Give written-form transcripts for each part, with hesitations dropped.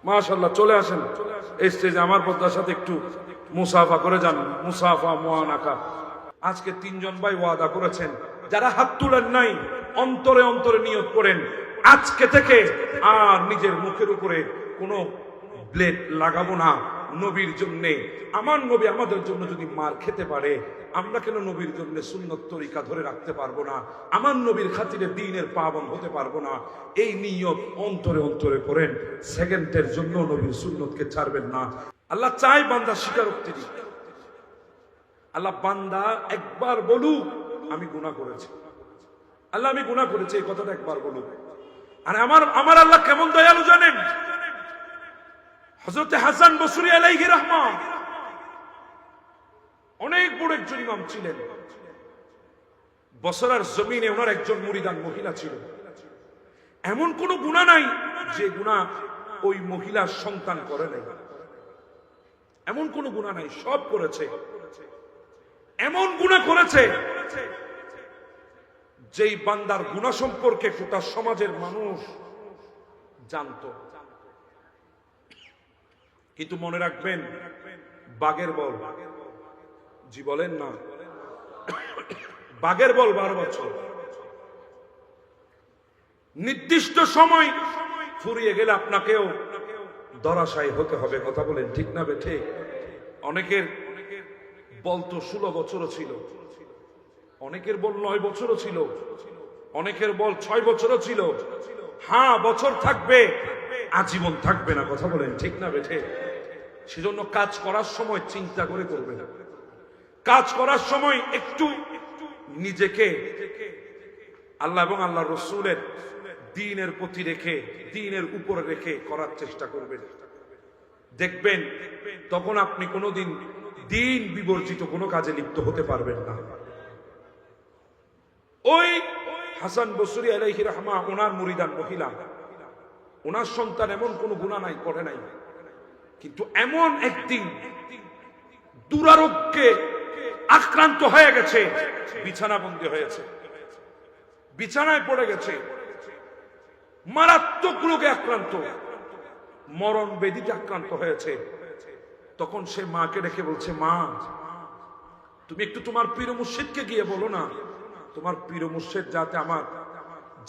মাশাআল্লাহ, চলে আসেন এই স্টেজে, আমার পদ্মার সাথে একটু মুসাফা করে যান। মুসাফা মুআনাকা। আজকে তিনজন ভাই ওয়াদা করেছেন, যারা হাত তুলেন নাই অন্তরে অন্তরে নিয়ত করেন, আজকে থেকে আর নিজের মুখের উপরে কোনো ব্লেড লাগাবো না নবীর জন্য। আমার নবী আমাদের জন্য যদি মার খেতে পারে, আমরা কেন নবীর জন্য সুন্নত তরিকা ধরে রাখতে পারবো না? আমার নবীর খাতিরে দ্বীনের পাবন হতে পারবো না? এই নিয়ত অন্তরে অন্তরে করেন, সেকেন্ডের জন্য নবীর সুন্নতকে ছাড়বেন না। আল্লাহ চাই বান্দা স্বীকারোক্তি দিক। আল্লাহ বান্দা একবার বলুক আমি গুনাহ করেছি, আল্লাহ আমি গুনাহ করেছি, এই কথাটা একবার বলুক। আর আমার আল্লাহ কেমন দয়ালু জানেন? হযরত হাসান বসরি আলাইহি রাহমা অনেক বড় একজন ইমাম ছিলেন। বসরার জমিনে ওনার একজন মুরিদান মহিলা ছিল। এমন কোন গুনাহ নাই যে গুনাহ ওই মহিলার সন্তান করে নাই, এমন কোন গুনাহ নাই, সব করেছে। এমন গুনাহ করেছে যেই বান্দার গুনাহ সম্পর্কে গোটা সমাজের মানুষ জানতো। কিন্তু মনে রাখবেন, বাঘের বল, জি বলেন না, বাঘের বল 12 বছর। নির্দিষ্ট সময় ফুরিয়ে গেলে আপনাকেও ধরাশায়ী হতে হবে। কথা বলেন ঠিক না বেঠে? অনেকের বল তো 16 বছরও ছিল, অনেকের বল 9 বছরও ছিল, অনেকের বল 6 বছরও ছিল। হ্যাঁ, বছর থাকবে, আজীবন থাকবে না। কথা বলেন ঠিক না বেঠে? সেজন্য কাজ করার সময় চিন্তা করে করবে না। কাজ করার সময় একটু নিজেকে আল্লাহ এবং আল্লাহ রসুলের দ্বীনের প্রতি রেখে, দ্বীনের উপরে রেখে করার চেষ্টা করবেন। দেখবেন তখন আপনি কোনোদিন দ্বীন বিবর্জিত কোনো কাজে লিপ্ত হতে পারবেন না। ওই হাসান বসরি আলাইহি রাহমা, ওনার মুরিদান মহিলা, ওনার সন্তান এমন কোন গুনাহ নাই, করে নাই। কিন্তু এমন একদিন দুরারোগ্যে আক্রান্ত হয়ে গেছে, বিছানাবন্দী হয়েছে, বিছানায় পড়ে গেছে, মারাত্মক রোগে আক্রান্ত, মরণ বেদিতে আক্রান্ত হয়েছে। তখন সে মাকে ডেকে বলছে, মা তুমি একটু তোমার পীর মুর্শিদকে গিয়ে বলো না, তোমার পীর মুর্শিদ যাতে আমার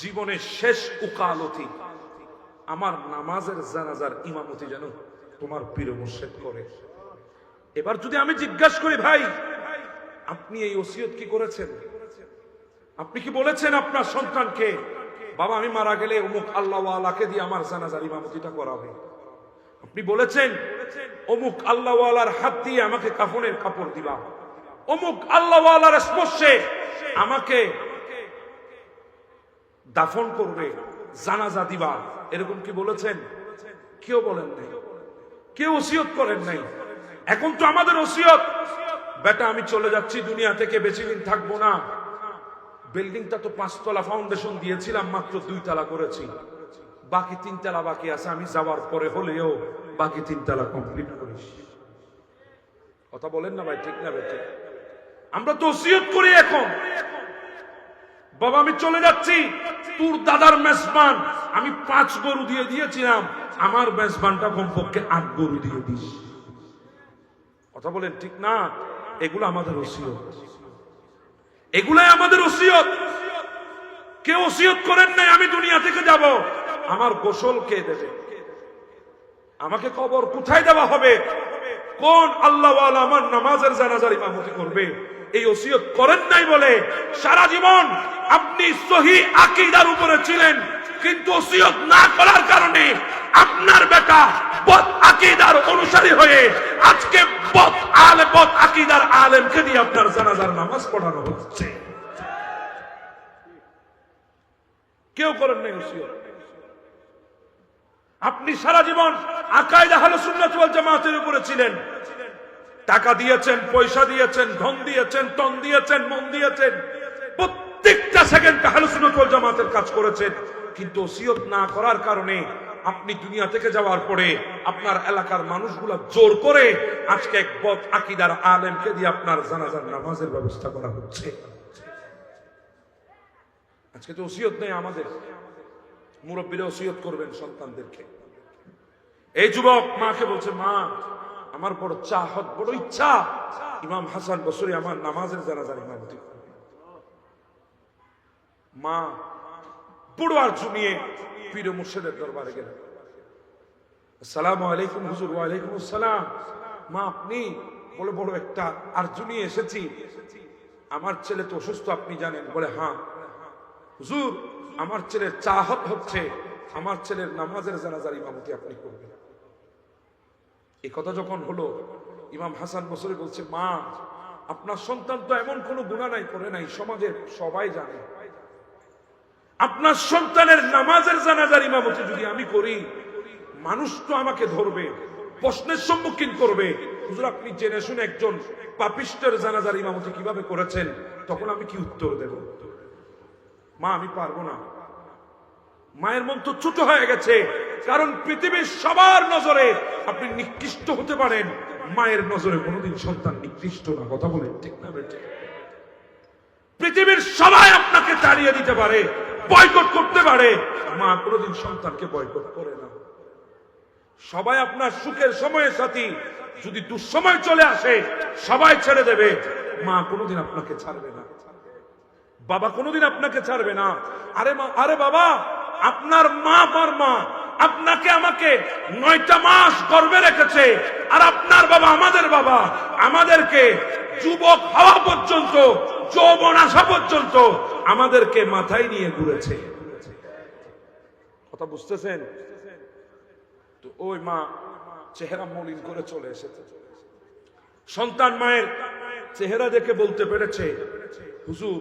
জীবনের শেষ উকালতি, আমার নামাজের জানাজার ইমামতি যেন তোমার পীর মুর্শিদ করে। এবার যদি আমি জিজ্ঞাসা করি, ভাই আপনি এই ওসিয়ত কি করেছেন? আপনি কি বলেছেন আপনার সন্তানকে, বাবা আমি মারা গেলে অমুক আল্লাহওয়ালাকে দিয়ে আমার জানাজার ইমামতিটা করাবে? আপনি বলেছেন অমুক আল্লাহওয়ালার হাত দিয়ে আমাকে কাফনের কাপড় দিবা, অমুক আল্লাহওয়ালার স্পর্শে আমাকে দাফন করবে, জানাজা দিবা, এরকম কি বলেছেন? কেউ বলেন নাই, কেউ ওসিয়ত করেন নাই। এখন তো আমাদের ওসিয়ত, বেটা আমি চলে যাচ্ছি দুনিয়া থেকে, বেশি দিন থাকবো না। বিল্ডিংটা তো 5 তলা ফাউন্ডেশন দিয়েছিলাম, মাত্র 2 তলা করেছি, বাকি 3 তলা বাকি আছে, আমি যাওয়ার পরে হলেও বাকি 3 তলা কমপ্লিট করিস। কথা বলেন না ভাই, ঠিক না ভাই? ঠিক। আমরা তো ওসিয়ত করি এখন, বাবা আমি চলে যাচ্ছি, তোর দাদার মেজবান আমি 5 গরু দিয়ে দিয়েছিলাম, আমার মেজবানটা কমপক্ষে 8 গরু দিয়ে দিস। কথা বলেন ঠিক না? এগুলো আমাদের ওসিয়ত, এগুলাই আমাদের ওসিয়ত। কেউ ওসিয়ত করেন নাই আমি দুনিয়া থেকে যাব, আমার গোসল কে দেবে, আমাকে কবর কোথায় দেওয়া হবে, কোন আল্লাহওয়ালা আমার নামাজের জানাজার ইমামতি করবে, এই ওসিয়ত করেন নাই বলে সারা জীবন আপনি সহি আকীদার উপরে ছিলেন, কিন্তু ওসিয়ত না করার কারণে আপনার বেটা বদ আকীদার অনুসারী হয়ে আজকে বদ আকীদার আলেমকে দিয়ে আপনার জানাজার নামাজ পড়ানো হচ্ছে। কেউ করেন নাই ওসিয়ত। আপনি সারা জীবন আকায়েদ আহলে সুন্নাত ওয়াল জামাতের উপরে ছিলেন, টাকা দিয়েছেন, পয়সা দিয়েছেন, ধন দিয়েছেন, তন দিয়েছেন, মন দিয়েছেন, প্রত্যেকটা সেকেন্ড আহলে সুন্নাত ওয়াল জামাতের কাজ করেছেন, কিন্তু ওসিয়ত না করার কারণে আপনি দুনিয়া থেকে যাওয়ার পরে আপনার এলাকার মানুষগুলা জোর করে আজকে এক বদ আকীদার আলেমকে দিয়ে আপনার জানাজার নামাজের ব্যবস্থা করা হচ্ছে। আজকে তো ওসিয়ত নেই আমাদের। মুরব্বীরা ওসিয়ত করবেন সন্তানদেরকে, এই যুবক মাকে বলছে, মা আমার বড় চাহত, বড় ইচ্ছা ইমাম হাসান বসরি আমার নামাজের জানাজার ইমামতি করবে। মা বড় আরজু নিয়ে পীর মুর্শিদের দরবারে গেলেন। আসসালামু আলাইকুম হুজুর। ওয়া আলাইকুম আসসালাম। মা আপনি? বলে বড় একটা আরজু নিয়ে এসেছি, আমার ছেলে তো অসুস্থ আপনি জানেন। বলে হ্যাঁ হুজুর, আমার ছেলের চাহত হচ্ছে আমার ছেলের নামাজের জানাজার ইমামতি আপনি করবেন। এই কথা যখন হলো, ইমাম হাসান বসরি বলছে, মা আপনার সন্তান তো এমন কোনো গুনাহ নাই করে নাই, সমাজের সবাই জানে। আপনার সন্তানের নামাজের জানাজার ইমামতি যদি আমি করি, মানুষ তো আমাকে ধরবে, প্রশ্নের সম্মুখীন করবে। হুজুর আপনি জেনে শুনে একজন পাপিষ্টের জানাজার ইমামতি কিভাবে করেছেন, তখন আমি কি উত্তর দেব? মা আমি পারবো না। মায়ের মন তো ছোট হয়ে গেছে, কারণ পৃথিবীর সবার নজরে আপনি নিকৃষ্ট হতে পারেন, মায়ের নজরে কোনোদিন সন্তান নিকৃষ্ট না। কথা বলেন ঠিক না বেটে? পৃথিবীর সবাই আপনাকে তাড়িয়ে দিতে পারে, বয়কট করতে পারে, মা কোনোদিন সন্তানকে বয়কট করে না। সবাই আপনার সুখের সময়ের সাথী, যদি দুঃসময় চলে আসে সবাই ছেড়ে দেবে, মা কোনোদিন আপনাকে ছাড়বে না, বাবা কোনোদিন আপনাকে ছাড়বে না। আরে মা, আরে বাবা, আপনার মা আমার মা আপনাকে আমাকে 9টা মাস গর্ভে রেখেছে, আর আপনার বাবা আমাদের বাবা আমাদেরকে যুবক হওয়া পর্যন্ত, যৌবন আসা পর্যন্ত আমাদেরকে মাথায় নিয়ে ঘুরেছে। কথা বুঝতেছেন তো? ওই মা চেহারা মলিন করে চলে এসেছে। সন্তান মায়ের চেহারা দেখে বলতে পেরেছে, হুজুর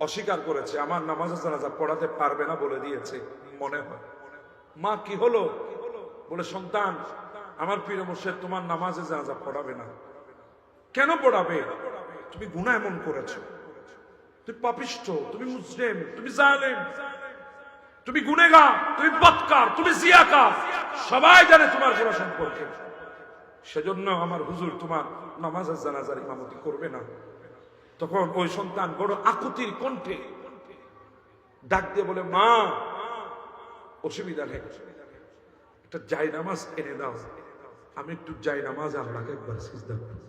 অস্বীকার করেছে, আমার নামাজের জানাজা পড়াতে পারবে না বলে দিয়েছে মনে হয়। মা কি হলো? বলে সন্তান আমার পীর মুর্শিদ তোমার নামাজের জানাজা পড়াবে না। কেন পড়াবে? তুমি গুনাহ এমন করেছো, তুমি পাপিষ্ঠ, তুমি মুজরিম, তুমি জালেম, তুমি গুনেগার, তুমি বদকার, তুমি জিয়াকার, সবাই জানে তোমার গুনাহ সম্পর্কে। সেজন্য আমার হুজুর তোমার নামাজের জানাজার ইমামতি করবে না। তখন ওই সন্তান বড় আকুতির কণ্ঠে ডাক দিয়ে বলে, মা অসুবিধা নেই, একটা জায়নামাজ এনে দাও, আমি একটু জায়নামাজ আল্লাহকে একবার সিজদা করব।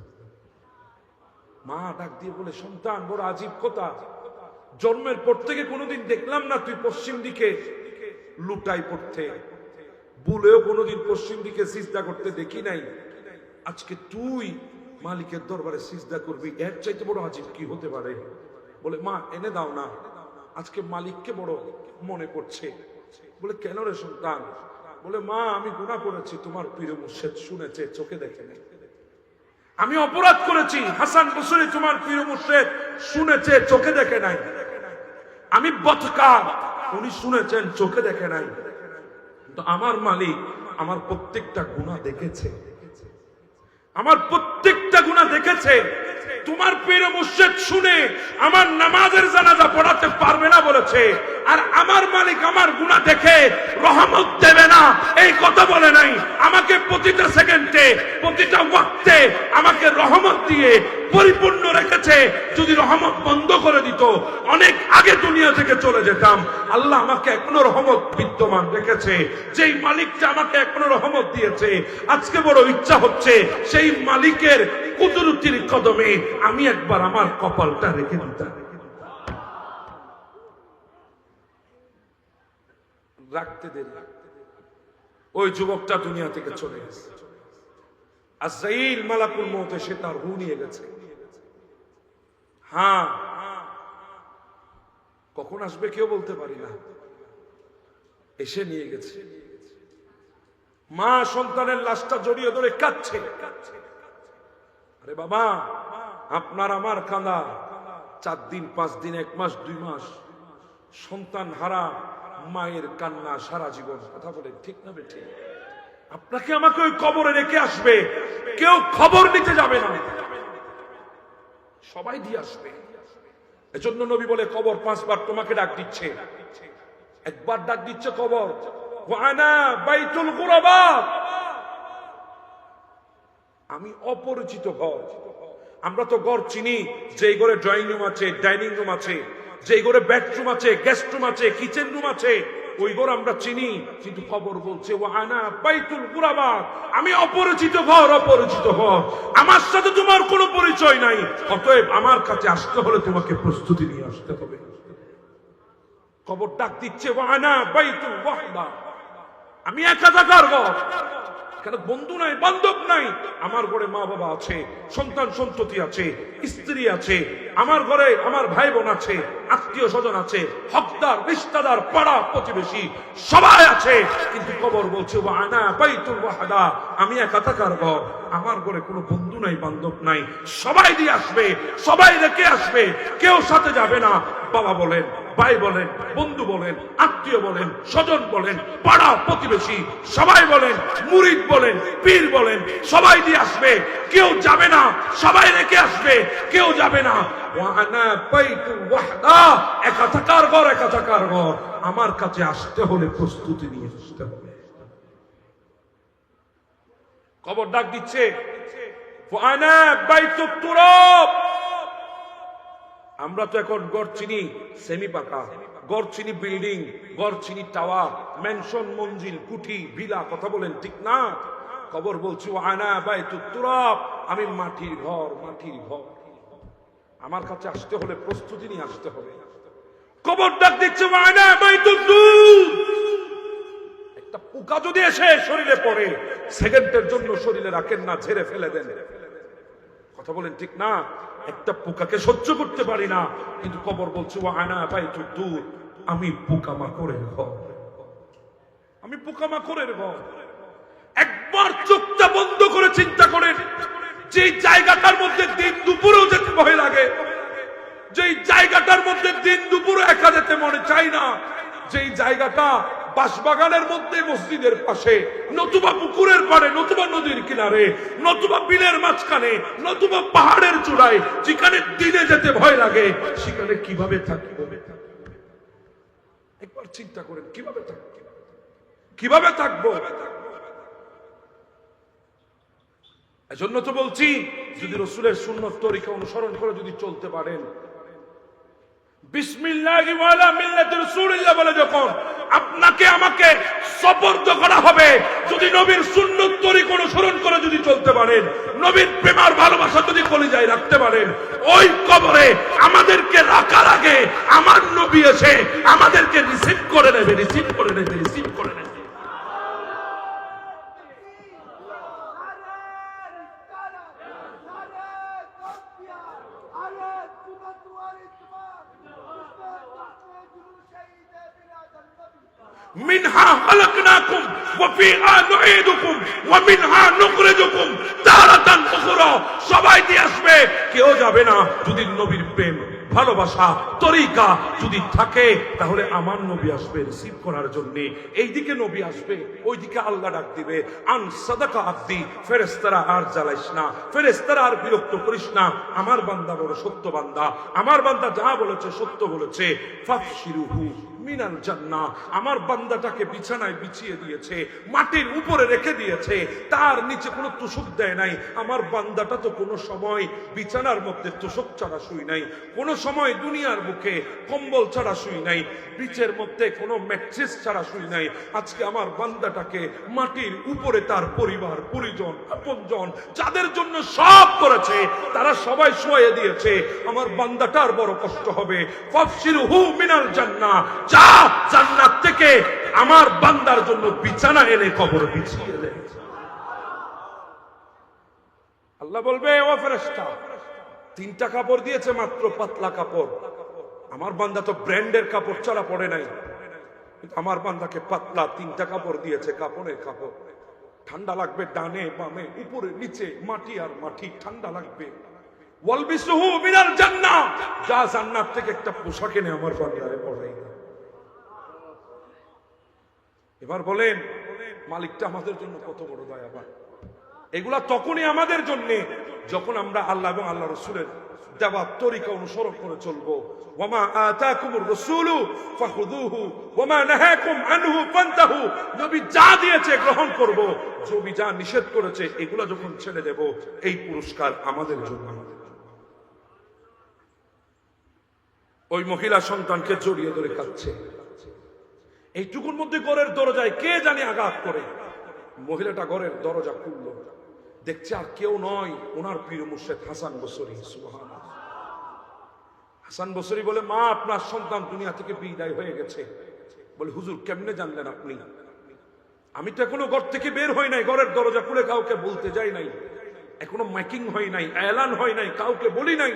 মা ডাক দিয়ে বলে, সন্তান বড় আজীব কথা, জন্মের পর থেকে কোনোদিন দেখলাম না তুই পশ্চিম দিকে লুটাই পড়তে, ভুলেও কোনোদিন পশ্চিম দিকে সিজদা করতে দেখি নাই, আজকে তুই মালিকের দরবারে সিজদা করবি, এর চাইতে বড় আজীব কি হতে পারে? বলে মা এনে দাও না, আজকে মালিককে বড় মনে পড়ছে। বলে কেন রে সন্তান? বলে মা আমি গুনাহ করেছি, তোমার পীর মুর্শিদ শুনেছে, চোখে দেখে নাই। আমি অপরাধ করেছি, হাসান বসরি তোমার পীর মুর্শিদ শুনেছে, চোখে দেখে নাই। আমি বদকার, উনি শুনেছেন, চোখে দেখে নাই। তো আমার মালিক আমার প্রত্যেকটা গুনাহ দেখেছে, আমার প্রত্যেকটা গুনাহ দেখেছে। তোমার পীর মুর্শিদ শুনে আমার নামাজের জানাজা পড়াতে পারবে না বলেছে, আর আমার মালিক আমার গুনাহ দেখে রহমত দেবে না এই কথা বলে নাই। আমাকে প্রতিটা সেকেন্ডে, প্রতিটা ওয়াক্তে আমাকে রহমত দিয়ে পরিপূর্ণ রেখেছে। যদি রহমত বন্ধ করে দিত অনেক আগে দুনিয়া থেকে চলে যেতাম। আল্লাহ আমাকে এখনো রহমত বিদ্যমান রেখেছে। যেই মালিকটা আমাকে এখনো রহমত দিয়েছে, আজকে বড় ইচ্ছা হচ্ছে সেই মালিকের কুদরতির কদমে আমি একবার আমার কপালটা রেখে দিতাম। রাখতে দেরি, ওই যুবকটা দুনিয়া থেকে চলে গেছে। আজরাইল মালাকুল মউত এসে তার রূহ নিয়ে গেছে। হ্যাঁ, কখন আসবে কেউ বলতে পারি না, এসে নিয়ে গেছে। মা সন্তানের লাশটা জড়িয়ে ধরে কাঁদছে। আরে বাবা, আপনার আমার কাঁদা 4 দিন 5 দিন 1 মাস 2 মাস, সন্তান হারা মায়ের কান্না সারা জীবন। কথা বলে ঠিক না বেঠিক? আপনাকে আমাকে ওই কবরে রেখে আসবে, কেউ খবর নিতে যাবে না, সবাই দিয়ে আসবে। এজন্য নবী বলে কবর 5 বার তোমাকে ডাক দিচ্ছে। একবার ডাক দিচ্ছে কবর, ওয়ানা বাইতুল গুরাবা, আমি অপরিচিত ঘর। আমরা তো ঘর চিনি, যে ঘরে ড্রয়িং রুম আছে, ডাইনিং রুম আছে, যে ঘরে বেডরুম আছে, গেস্ট রুম আছে, কিচেন রুম আছে, ওই ঘর আমরা চিনি, কিন্তু খবর বলছে ও আনা বাইতুল গুরাবা, আমি অপরিচিত ঘর, অপরিচিত ঘর, আমার সাথে তোমার কোনো পরিচয় নাই, অতএব আমার কাছে আসতে হলে তোমাকে প্রস্তুতি নিয়ে আসতে হবে। খবর ডাক দিচ্ছে ও আনা বাইতুল ওয়াহদা, আমি একা থাকার ঘর, এখানে বন্ধু নাই, বান্ধব নাই, আমার ঘরে মা বাবা আছে, সন্তান সন্ততি আছে, স্ত্রী আছে, আমার ঘরে আমার ভাই বোন আছে, আত্মীয় স্বজন আছে, হকদার রিশতেদার পাড়া প্রতিবেশী সবাই আছে, কিন্তু খবর বলছে ওয়া আনা বাইতুল ওয়াহদা, আমি একা থাকার ঘর, আমার ঘরে কোনো বন্ধু নাই, বান্ধব নাই, সবাই দিয়ে আসবে, সবাই রেখে আসবে, কেউ সাথে যাবে না। বাবা বলেন, ভাই বলেন, বন্ধু বলেন, আত্মীয় বলেন, স্বজন বলেন, পাড়া প্রতিবেশী সবাই বলেন, মুরিদ বলেন, পীর বলেন, সবাই দিয়ে আসবে, কেউ যাবে না, সবাই রেখে আসবে, কেউ যাবে না। ওয়ানা বাইতুল ওয়াহদা, একা থাকার ঘর, একা থাকার ঘর, আমার কাছে আসতে হলে প্রস্তুতি নিয়ে আসতে হবে। খবর ডাক দিচ্ছে ওয়ানা বাইতুত তুরাব, আমরা তো এখন গড় চিনি সেমি পাকা, গড় চিনি বিল্ডিং, গড় চিনি টাওয়ার, ম্যানশন, মঞ্জিল, কুঠি, ভিলা, কথা বলেন ঠিক না? খবর বলছি আনা বাইতুত তুরাব, আমি মাটির ঘর, মাটির ঘর, আমার কাছে আসতে হলে প্রস্তুতি নিয়ে আসতে হবে। খবর ডাক দিচ্ছে আনা বাইতুদ দুর, একটা পোকা যদি এসে শরীরে পড়ে, সেকেন্ডের জন্য শরীরে রাখেন না, ঝেড়ে ফেলে দেন, কথা বলেন ঠিক না? একটা পোকাকে সহ্য করতে পারি না, কিন্তু খবর বলছে ও আনা বাইতুদ দুর, আমি পোকামাকড়ের ঘর, আমি পোকামাকড়ের ঘর। একবার চোখটা বন্ধ করে চিন্তা করেন, যে জায়গাটার মধ্যে দিন দুপুরেও যেতে ভয় লাগে, যেই জায়গাটার মধ্যে দিন দুপুরে একা যেতে মনে চাই না, যেই জায়গাটা বাঁশবাগানের মধ্যে, মসজিদের পাশে, নতুবা পুকুরের পাড়ে, নতুবা নদীর কিনারে, নতুবা বিলের মাঝখানে, নতুবা পাহাড়ের চূড়ায়, যেখানে দিনে যেতে ভয় লাগে, সেখানে কিভাবে থাকবো? একবার চিন্তা করেন, কিভাবে থাকবো, কিভাবে থাকবো? এজন্য তো বলছি, যদি রাসূলের সুন্নাত তরিকা অনুসরণ করে যদি চলতে পারেন, বিসমিল্লাহি ওয়া আলা মিল্লাতি রাসূলিল্লাহ বলে যখন আপনাকে আমাকে সুপর্দ করা হবে, যদি নবীর সুন্নাত তরিকা অনুসরণ করে যদি চলতে পারেন, নবীর প্রেম আর ভালোবাসা যদি কলিজায় রাখতে পারেন, ওই কবরে আমাদেরকে রাখার আগে আমার নবী এসে আমাদেরকে রিসিভ করে নেবে, রিসিভ করে নেবে, রিসিভ করে নেবে। মিনহা খালাকনাকুম ওয়া ফিহা নুঈদুকুম ওয়া মিনহা নুখরিজুকুম তারাতান উখরা, সবাই দিয়ে আসবে, কেউ যাবে না। যদি নবীর প্রেম ভালোবাসা তরিকা যদি থাকে, তাহলে আমার নবী আসবে রিসিভ করার জন্য। এইদিকে নবী আসবে, ওইদিকে আল্লাহ ডাক দিবে, আন সাদাকা আব্দি, ফেরেশতারা আর জ্বালাইস না, ফেরেশতারা আর বিরক্ত করিস না, আমার বান্দা বড় সত্য বান্দা, আমার বান্দা যা বলেছে সত্য বলেছে। ফাফশিরুহু মিনাল জান্নাহ, আমার বান্দাটাকে বিছানায় বিছিয়ে দিয়েছে, মাটির উপরে রেখে দিয়েছে, তার নিচে কোনো তোশক দেয় নাই। আমার বান্দাটা তো কোনো সময় বিছানার মধ্যে তোশক ছাড়া শুই নাই, কোনো সময় দুনিয়ার বুকে কম্বল ছাড়া শুই নাই, বিচের মধ্যে কোনো ম্যাট্রেস ছাড়া শুই নাই। আজকে আমার বান্দাটাকে মাটির উপরে তার পরিবার পরিজন আপনজন যাদের জন্য সব করেছে, তারা সবাই শুয়ে দিয়েছে। আমার বান্দাটার বড় কষ্ট হবে। ফাফশিরুহু মিনাল জান্নাহ, যা জান্নাত থেকে আমার বান্দার জন্য বিছানা এনে কবর বিছিয়ে দে। আল্লাহ বলবে, ও ফেরেশতা, 3টা কাপড় দিয়েছে মাত্র, পাতলা কাপড়, আমার বান্দা তো ব্র্যান্ডের কাপড় ছাড়া পড়ে নাই, কিন্তু আমার বান্দাকে পাতলা 3টা কাপড় দিয়েছে, কাপড়ের কাপড়, ঠান্ডা লাগবে ডানে বামে উপরে নিচে, মাটি আর মাটি, ঠান্ডা লাগবে। ওয়ালবিসুহু মিনাল জান্নাহ, যা জান্নাত থেকে একটা পোশাক এনে আমার বান্দারে পরাই দে। এবার বলেন, মালিকটা আমাদের জন্য কত বড় দয়াবান। এগুলা তখনই আমাদের জন্য যখন আমরা আল্লাহ এবং আল্লাহ রাসূলের দেওয়া তরিকা অনুসরণ করে চলবো। ওয়ামা আতাকুমুর রাসূলু ফাখুযুহু ওয়ামা নাহাকুম আনহু ফান্তাহু, নবী যা দিয়েছে গ্রহণ করব, নবী যা নিষেধ করেছে এগুলা যখন ছেড়ে দেব, এই পুরস্কার আমাদের জন্য। ওই মহিলা সন্তানকে জড়িয়ে ধরে কাঁদছে, এইটুকুর মধ্যে ঘরের দরজায় কে জানি আঘাত করে। মহিলাটা ঘরের দরজা খুললো, দেখছে আর কেউ নয়, ওনার পীর মুর্শিদ হাসান বসরি। সুবহানাল্লাহ। হাসান বসরি বলে, মা আপনার সন্তান দুনিয়া থেকে বিদায় হয়ে গেছে। বলে, হুজুর কেমনে জানলেন আপনি? আমি তো এখনো ঘর থেকে বের হই নাই, ঘরের দরজা খুলে কাউকে বলতে যাই নাই, এখনো মাইকিং হয় নাই, এলান হয় নাই, কাউকে বলি নাই,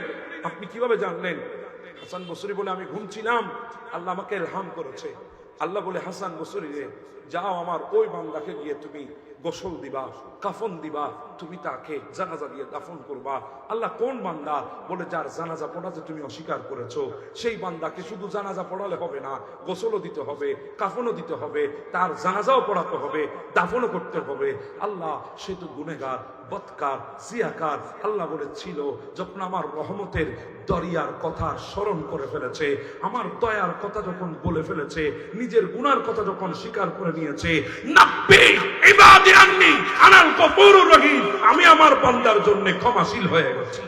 আপনি কিভাবে জানলেন? হাসান বসরি বলে, আমি ঘুমছিলাম, আল্লাহ আমাকে ইলহাম করেছে। আল্লাহ বলে, হাসান বসরি রে, যাও আমার ওই বান্দাকে গিয়ে তুমি গোসল দিবা, কাফন দিবা, তুমি তাকে জানাজা দিয়ে দাফন করবা। আল্লাহ কোন বান্দা? বলে, যার জানাজা পড়াতে তুমি অস্বীকার করেছো, সেই বান্দাকে শুধু জানাজা পড়ালে হবে না, গোসলও দিতে হবে, কাফনও দিতে হবে, তার জানাজাও পড়াতে হবে, দাফনও করতে হবে। আল্লাহ সে তো গুনেগার, বদকার, জিয়াকার। আল্লাহ বলেছিল, যখন আমার রহমতের দরিয়ার কথা স্মরণ করে ফেলেছে, আমার দয়ার কথা যখন বলে ফেলেছে, নিজের গুনার কথা যখন স্বীকার করে নিয়েছে, নাব্বি ইবাদি আন্নী আনাল গফুরুর রহিম, আমি আমার বান্দার জন্য ক্ষমাশীল হয়ে গেছি।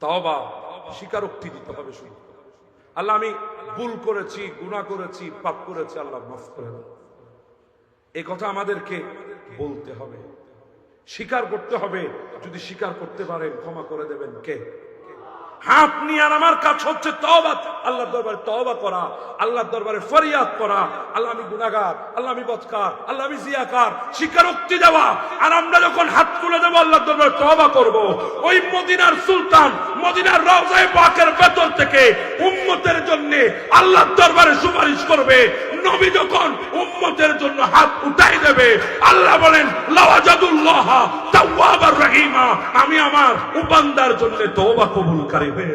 তওবা, স্বীকারোক্তি দিতে হবে শুধু। আল্লাহ আমি ভুল করেছি, গুনাহ করেছি, পাপ করেছি, আল্লাহ মাফ করে দাও। এই কথা আমাদেরকে বলতে হবে, স্বীকার করতে হবে। যদি স্বীকার করতে পারেন, ক্ষমা করে দেবেন কে? হাত নিয়ে আর আমার কাজ হচ্ছে তওবা, আল্লাহর দরবারে তওবা করা, আল্লাহর দরবারে ফরিয়াদ করা, আল্লাহ আমি গুনাহগার, আল্লাহ আমি বদকার, আল্লাহ আমি জিয়াকার, স্বীকারোক্তি দেওয়া। আর আমরা যখন হাত তুলে দেবো, আল্লাহর দরবারে তওবা করব, ওই মদিনার সুলতান, মদিনার রওজায়ে পাকের ভেতর থেকে উম্মতের জন্য আল্লাহর দরবারে সুপারিশ করবে। নবী যখন উম্মতের জন্য হাত উঠাই দেবে, আল্লাহ বলেন, লাওয়াজাদুল্লাহ তাওয়াবার রহিমা, আমি আমার বান্দার জন্য তওবা কবুলকারী হয়ে।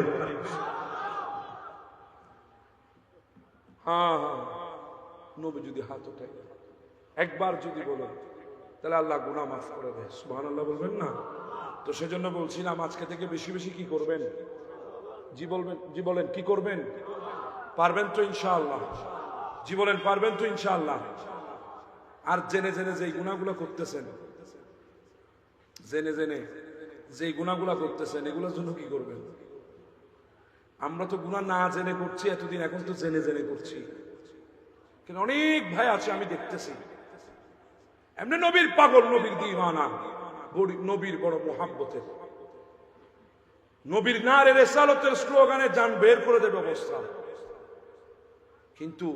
হ্যাঁ, নবী যদি হাত উঠাই একবার যদি বলেন, তাহলে আল্লাহ গুনাহ মাফ করে দেয়। সুবহানাল্লাহ বলবেন না? তো সেজন্য বলছিলাম, আজকে থেকে বেশি বেশি কি করবেন? জি বলবেন, জি বলেন, কি করবেন? পারবেন তো ইনশাআল্লাহ? জি বলেন, পারবেন তো ইনশাআল্লাহ? আর জেনে জেনে যেই গুনাহগুলো করতেছেন, জেনে জেনে যেই গুনাহগুলো করতেছেন, এগুলোর জন্য কি করবেন? আমরা তো গুনাহ না জেনে করছি এতদিন, এখন তো জেনে জেনে করছি। কিন্তু অনেক ভাই আছে আমি দেখতেছি, এমনি নবীর পাগল, নবীর দিওয়ানা, নবীর বড় মুহাব্বতের, নবীর নারে রিসালাতের স্লোগানে জান বের করে দেবে অবস্থা, কিন্তু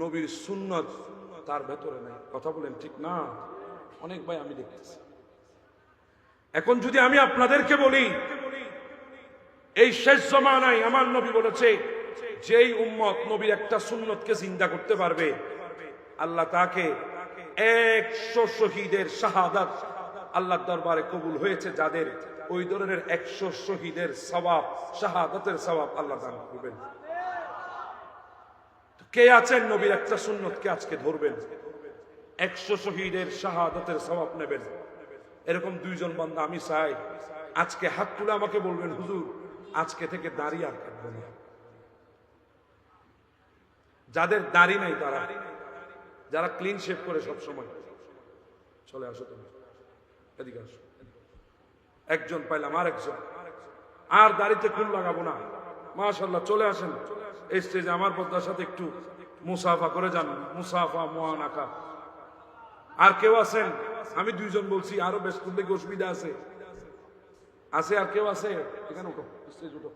নবীর সুন্নত তার ভেতরে নাই। কথা বলেন ঠিক না? অনেক ভাই আমি দেখতেছি। এখন যদি আমি আপনাদেরকে বলি, এই শেষ জমানায় আমার নবী বলেছে, যেই উম্মত নবীর একটা সুন্নতকে জিন্দা করতে পারবে, আল্লাহ তাকে 100 শহীদের শাহাদাত আল্লাহর দরবারে কবুল হয়েছে, যাদের ওই ধরনের 100 শহীদের সওয়াব, শাহাদাতের সওয়াব আল্লাহ দান করবেন। কে আছেন নবীর একটা সুন্নতকে আজকে ধরবেন, 100 শহীদের শাহাদাতের সওয়াব নেবেন? এরকম দুইজন বান্দা আমি চাই আজকে হাত তুলে আমাকে বলবেন, হুজুর আজকে থেকে দাড়ি আর কাটবো না। যাদের দাড়ি নাই, তারা, যারা ক্লিন শেভ করে সব সময়, চলে আসো তুমি, এদিকে আসো। একজন পাইলাম, আর একজন, আর দাড়িতে খুন লাগাবো না, মাশাআল্লাহ চলে আসেন এই স্টেজে। আমার পদ্মার সাথে একটু মুসাফা করে যান, মুসাফা মুআনাকা। আর কেউ আছেন? আমি দুইজন বলছি, আরো বেশ করলে অসুবিধা আছে? আছে আর কেউ আছে? এখানে উঠো, স্টেজ উঠো।